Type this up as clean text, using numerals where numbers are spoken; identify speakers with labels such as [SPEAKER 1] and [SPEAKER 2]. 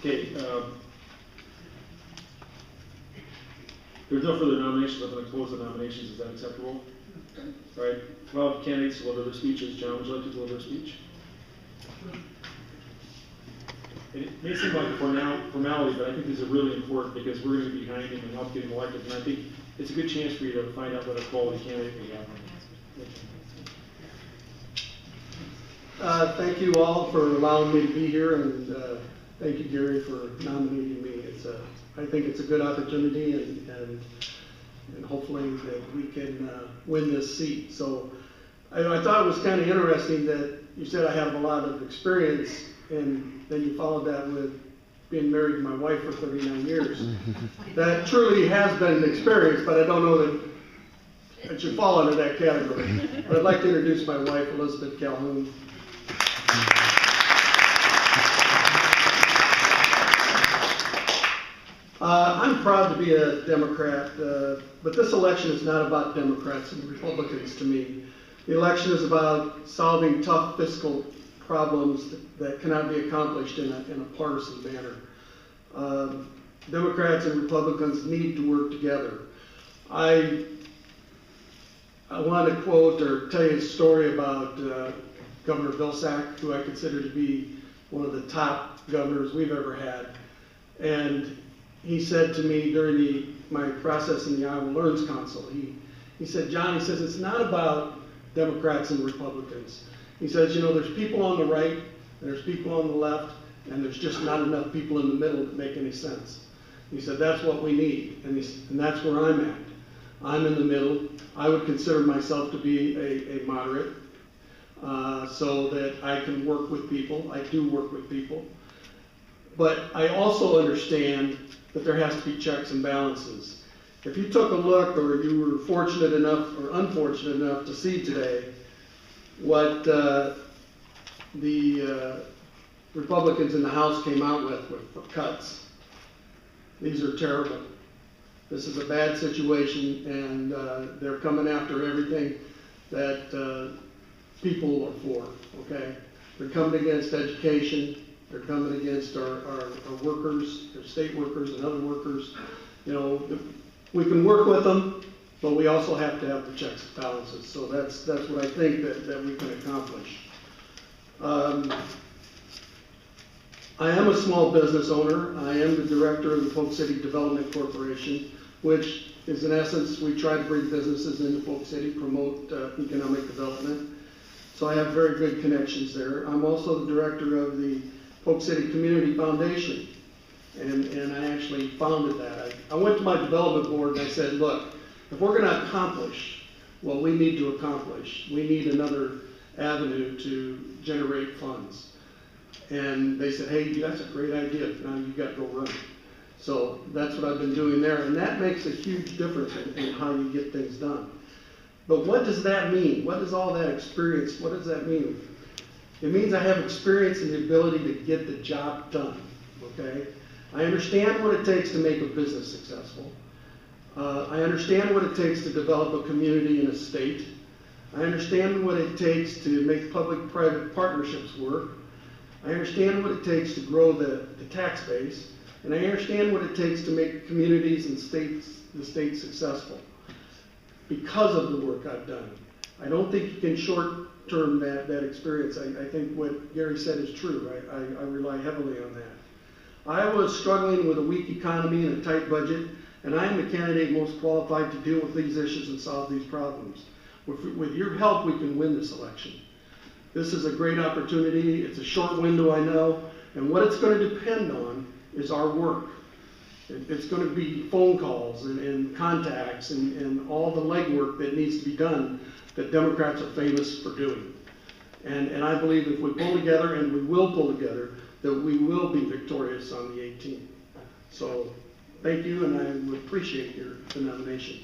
[SPEAKER 1] Okay, there's no further nominations. I'm going to close the nominations. Is that acceptable? All right. Well, candidates deliver their speeches. John, would you like to deliver a speech? It may seem like a formality, but I think these are really important because we're going to be behind him and help get him elected. And I think it's a good chance for you to find out what a quality candidate we have.
[SPEAKER 2] Thank you all for allowing me to be here, and thank you, Gary, for nominating me. I think it's a good opportunity, and hopefully that we can win this seat. So I thought it was kind of interesting that you said I have a lot of experience, and then you followed that with being married to my wife for 39 years. That truly has been an experience, but I don't know that it should fall under that category. But I'd like to introduce my wife, Elizabeth Calhoun. I'm proud to be a Democrat, but this election is not about Democrats and Republicans to me. The election is about solving tough fiscal problems that cannot be accomplished in a partisan manner. Democrats and Republicans need to work together. I want to quote or tell you a story about Governor Vilsack, who I consider to be one of the top governors we've ever had. And he said to me during my process in the Iowa Learns Council, he said, John, he says, it's not about Democrats and Republicans. He says, you know, there's people on the right, and there's people on the left, and there's just not enough people in the middle that make any sense. He said, that's what we need, and that's where I'm at. I'm in the middle. I would consider myself to be a moderate, so that I can work with people. I do work with people. But I also understand that there has to be checks and balances. If you took a look, or you were fortunate enough or unfortunate enough to see today what the Republicans in the House came out with for cuts, these are terrible. This is a bad situation, and they're coming after everything that people are for, okay? They're coming against education. They're coming against our workers, our state workers and other workers. You know, we can work with them, but we also have to have the checks and balances. So that's what I think that we can accomplish. I am a small business owner. I am the director of the Polk City Development Corporation, which is in essence, we try to bring businesses into Polk City, promote economic development. So I have very good connections there. I'm also the director of the Polk City Community Foundation, and I actually founded that. I went to my development board and I said, look, if we're going to accomplish what we need to accomplish, we need another avenue to generate funds. And they said, hey, that's a great idea. Now you've got to go run it. So that's what I've been doing there, and that makes a huge difference in how you get things done. But what does that mean? What does all that experience, what does that mean? It means I have experience and the ability to get the job done, okay? I understand what it takes to make a business successful. I understand what it takes to develop a community and a state. I understand what it takes to make public-private partnerships work. I understand what it takes to grow the tax base. And I understand what it takes to make communities and the state successful because of the work I've done. I don't think you can short-term that experience. I think what Gary said is true. I rely heavily on that. Iowa is struggling with a weak economy and a tight budget, and I am the candidate most qualified to deal with these issues and solve these problems. With your help, we can win this election. This is a great opportunity. It's a short window, I know, and what it's going to depend on is our work. It's going to be phone calls and contacts and all the legwork that needs to be done that Democrats are famous for doing. And I believe if we pull together, and we will pull together, that we will be victorious on the 18th. So thank you, and I would appreciate the nomination.